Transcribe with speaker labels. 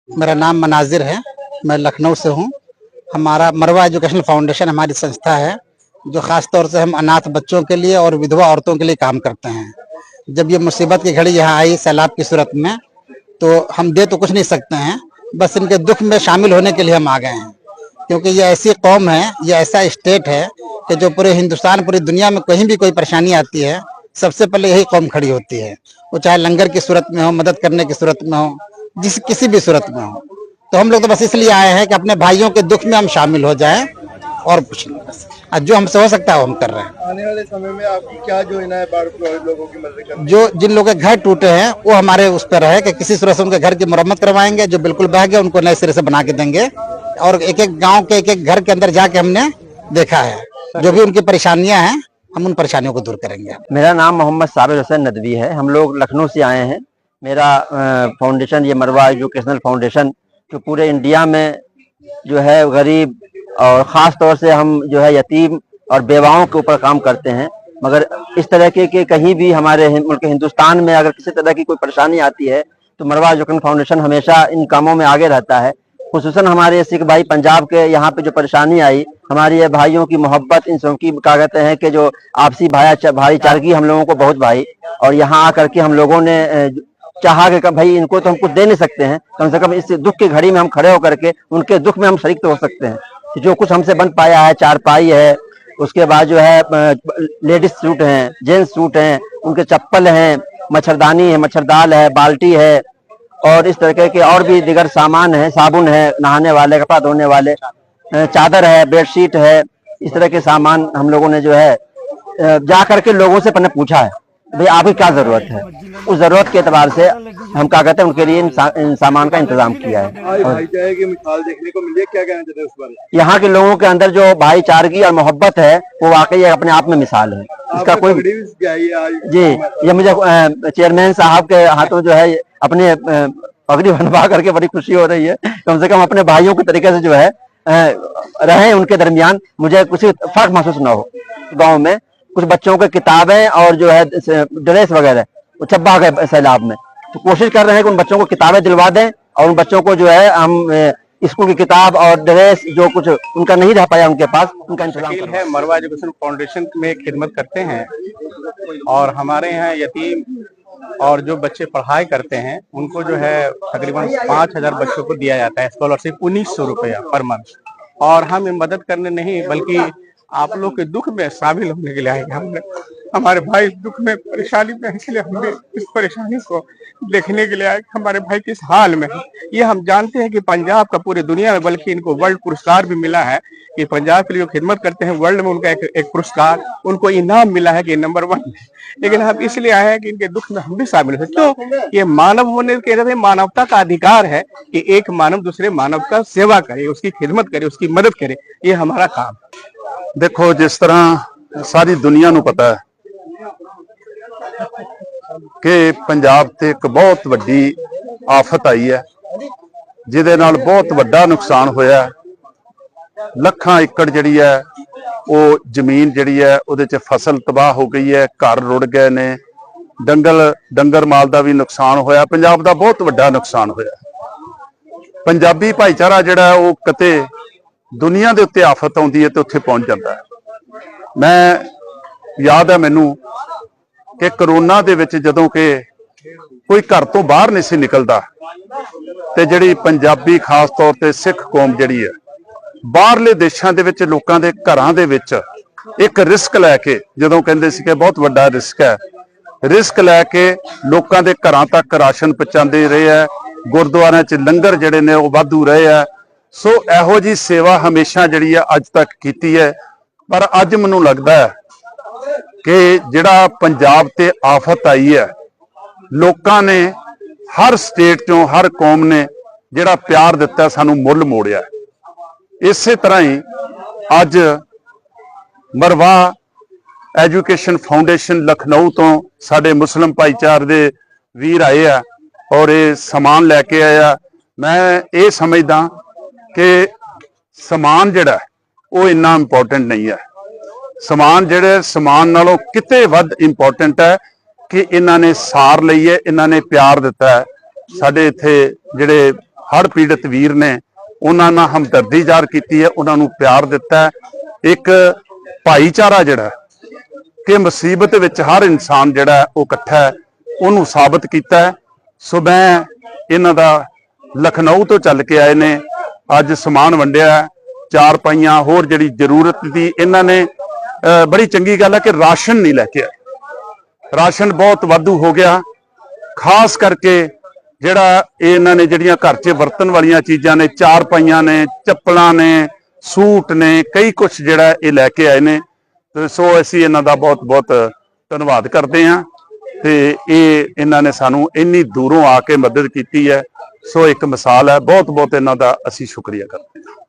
Speaker 1: मेरा नाम मनाजिर है, मैं लखनऊ से हूँ। हमारा मरवा एजुकेशनल फाउंडेशन हमारी संस्था है, जो ख़ास तौर से हम अनाथ बच्चों के लिए और विधवा औरतों के लिए काम करते हैं। जब ये मुसीबत की घड़ी यहाँ आई सैलाब की सूरत में, तो हम दे तो कुछ नहीं सकते हैं, बस इनके दुख में शामिल होने के लिए हम आ गए हैं। क्योंकि ये ऐसी कौम है, ये ऐसा स्टेट है कि जो पूरे हिंदुस्तान, पूरी दुनिया में कहीं भी कोई परेशानी आती है, सबसे पहले यही कौम खड़ी होती है। वो चाहे लंगर की सूरत में हो, मदद करने की सूरत में हो, किसी भी सूरत में हो। तो हम लोग तो बस इसलिए आए हैं कि अपने भाइयों के दुख में हम शामिल हो जाएं, और कुछ नहीं। बस जो हमसे हो सकता है वो हम कर रहे हैं।
Speaker 2: आने वाले समय में आपकी क्या योजना है बाढ़ प्रभावित लोगों की मदद करने?
Speaker 1: जो जिन लोगों के घर टूटे हैं वो हमारे उस पर है कि किसी सूरत से उनके घर की मरम्मत करवाएंगे, जो बिल्कुल बह गए उनको नए सिरे से बना के देंगे। और एक एक गांव के एक एक घर के अंदर जाके हमने देखा है, जो भी उनकी परेशानियां हैं हम उन परेशानियों को दूर करेंगे।
Speaker 3: मेरा नाम मोहम्मद साबिर हुसैन नदवी है। हम लोग लखनऊ से आए हैं। मेरा फाउंडेशन ये मरवा एजुकेशनल फाउंडेशन जो पूरे इंडिया में जो है गरीब और ख़ास तौर से हम जो है यतीम और बेवाओं के ऊपर काम करते हैं। मगर इस तरह के कहीं भी हमारे मुल्क हिंदुस्तान में अगर किसी तरह की कोई परेशानी आती है तो मरवा एजुकेशनल फाउंडेशन हमेशा इन कामों में आगे रहता है। खुसूसन हमारे सिख भाई पंजाब के यहाँ पे जो परेशानी आई, हमारी ये भाइयों की मोहब्बत, इन सब की क्या कहते हैं कि जो आपसी भाईचारगी हम लोगों को बहुत भाई। और यहाँ आकर के हम लोगों ने चाहा कि भाई इनको तो हम कुछ दे नहीं सकते हैं, कम से कम इस दुख की घड़ी में हम खड़े होकर के उनके दुख में हम शरीक तो हो सकते हैं। जो कुछ हमसे बन पाया है, चारपाई है, उसके बाद जो है लेडीज सूट हैं, जेंट्स सूट हैं, उनके चप्पल हैं, मच्छरदानी है, मच्छरदाल है, बाल्टी है, और इस तरह के और भी दिगर सामान है, साबुन है, नहाने वाले, कपड़ा धोने वाले, चादर है, बेडशीट है। इस तरह के सामान हम लोगों ने जो है जा करके लोगों से पहले पूछा है भाई आपकी क्या जरूरत है। उस जरूरत के एतबार से हम क्या कहते हैं उनके लिए इन सामान का इंतजाम किया है।
Speaker 2: भाईचारे की मिसाल देखने को मिली है, क्या कहना चाहते हैं उस बारे?
Speaker 3: यहाँ के लोगों के अंदर जो भाईचारगी और मोहब्बत है वो वाकई अपने आप में मिसाल है। इसका कोई जी, ये मुझे चेयरमैन साहब के हाथों जो है अपने पगड़ी बनवा करके बड़ी खुशी हो रही है। कम से कम अपने भाइयों के तरीके से जो है रहे उनके दरमियान, मुझे कुछ फर्क महसूस ना हो। गांव में कुछ बच्चों के किताबें और जो है ड्रेस वगैरह वो चब्बा गए सैलाब में, तो कोशिश कर रहे हैं कि उन बच्चों को किताबें दिलवा दें और उन बच्चों को जो है हम स्कूल की किताब और ड्रेस जो कुछ उनका नहीं रह पाया उनके पास, उनका इंतजाम
Speaker 4: है। मरवा एजुकेशन फाउंडेशन में खिदमत करते हैं और हमारे यहाँ यतीम और जो बच्चे पढ़ाई करते हैं उनको जो है तकरीबन 5,000 बच्चों को दिया जाता है स्कॉलरशिप, 1900 रुपया पर मंथ। और हम मदद करने नहीं बल्कि आप लोग के दुख में शामिल होने के लिए आए। हमने हमारे भाई दुख में परेशानी में, इसलिए हमने इस परेशानी को देखने के लिए आए हमारे भाई किस हाल में है। ये हम जानते हैं कि पंजाब का पूरी दुनिया में, बल्कि इनको वर्ल्ड पुरस्कार भी मिला है कि पंजाब के लिए खिदमत करते हैं, वर्ल्ड में उनका एक पुरस्कार, उनको इनाम मिला है कि नंबर 1। लेकिन हम इसलिए आए हैं कि इनके दुख में हम भी शामिल हो। तो ये मानव होने के मानवता का अधिकार है कि एक मानव दूसरे मानव का सेवा करे, उसकी खिदमत करे, उसकी मदद करे, ये हमारा काम।
Speaker 5: देखो, जिस तरह सारी दुनिया नूं पता है कि पंजाब ते एक बहुत वड्डी आफत आई है, जिहदे नाल बहुत वड्डा नुकसान होया। ਲੱਖਾਂ एकड़ जिहड़ी है वो जमीन जिहड़ी है उहदे च फसल तबाह हो गई है, घर रुड़ गए ने, डंगर माल का भी नुकसान होया, पंजाब का बहुत वड्डा नुकसान होया। पंजाबी भाईचारा जिहड़ा है वो कते दुनिया के उत्ते आफत आउंदी है तो उत्थे पहुंच जाता है। मैं याद है मैनू कि करोना दे विच जदों कि कोई घर तो बाहर नहीं सी निकलदा ते जिहड़ी पंजाबी खास तौर ते सिख कौम जिहड़ी है बाहरले देशों के लोगों के घरों के एक रिस्क लैके, जदों कहंदे सी कि बहुत वड्डा रिस्क है, रिस्क लैके लोगों के घरों तक राशन पहुंचाते रहे है। गुरुद्वारों च लंगर जिहड़े ने वो वाधू रहे है। सो इहो जी सेवा हमेशा जिहड़ी है अज तक कीती है। पर अज मैनूं लगदा है कि जिहड़ा पंजाब ते आफत आई है, लोगों ने हर स्टेट चों हर कौम ने जिहड़ा प्यार दिता सानूं मुੱਲ मोड़िया। इसे तरह ही अज मरवा एजुकेशन फाउंडेशन लखनऊ तो साडे मुस्लिम भाईचारे दे वीर आए आ और ये समान लैके आया। मैं ये समझदा कि समान जिहड़ा वो इन्ना इंपॉर्टेंट नहीं है। समान जिहड़े समान नालों किते वध इंपॉर्टेंट है कि इन्हां ने सार लई है, इन्हां ने प्यार दिता है। साडे इत्थे जिहड़े ਹੜ੍ਹ ਪੀੜਤ ਵੀਰ ਨੇ ਉਹਨਾਂ ਨਾਲ ਹਮਦਰਦੀ ਜ਼ਾਹਰ ਕੀਤੀ ਹੈ, ਉਹਨਾਂ ਨੂੰ ਪਿਆਰ ਦਿੱਤਾ ਹੈ। ਇੱਕ ਭਾਈਚਾਰਾ ਜਿਹੜਾ ਕਿ ਮੁਸੀਬਤ ਵਿੱਚ ਹਰ ਇਨਸਾਨ ਜਿਹੜਾ ਉਹ ਇਕੱਠਾ ਹੈ, ਉਹਨੂੰ ਸਾਬਤ ਕੀਤਾ ਹੈ। ਸੋ ਮੈਂ ਇਹਨਾਂ ਦਾ ਲਖਨਊ ਤੋਂ ਚੱਲ ਕੇ ਆਏ ਨੇ, ਅੱਜ ਸਮਾਨ ਵੰਡਿਆ, ਚਾਰਪਾਈਆਂ ਹੋਰ ਜਿਹੜੀ ਜ਼ਰੂਰਤ ਦੀ ਇਹਨਾਂ ਨੇ। ਬੜੀ ਚੰਗੀ ਗੱਲ ਹੈ ਕਿ ਰਾਸ਼ਨ ਨਹੀਂ ਲੈ ਕੇ ਆਏ, ਰਾਸ਼ਨ ਬਹੁਤ ਵਾਧੂ ਹੋ ਗਿਆ। ਖਾਸ ਕਰਕੇ ਜਿਹੜਾ ਇਹਨਾਂ ਨੇ ਜਿਹੜੀਆਂ ਘਰ 'ਚ ਵਰਤਣ ਵਾਲੀਆਂ ਚੀਜ਼ਾਂ ਨੇ, ਚਾਰਪਾਈਆਂ ਨੇ, ਚੱਪਲਾਂ ਨੇ, ਸੂਟ ਨੇ, ਕਈ ਕੁਛ ਜਿਹੜਾ ਇਹ ਲੈ ਕੇ ਆਏ ਨੇ। ਤੇ ਸੋ ਅਸੀਂ ਇਹਨਾਂ ਦਾ ਬਹੁਤ ਬਹੁਤ ਧੰਨਵਾਦ ਕਰਦੇ ਹਾਂ ਤੇ ਇਹਨਾਂ ਨੇ ਸਾਨੂੰ ਇੰਨੀ ਦੂਰੋਂ ਆ ਕੇ ਮਦਦ ਕੀਤੀ ਹੈ। ਸੋ ਇੱਕ ਮਿਸਾਲ ਹੈ, ਬਹੁਤ ਬਹੁਤ ਇਹਨਾਂ ਦਾ ਅਸੀਂ ਸ਼ੁਕਰੀਆ ਕਰਦੇ ਹਾਂ।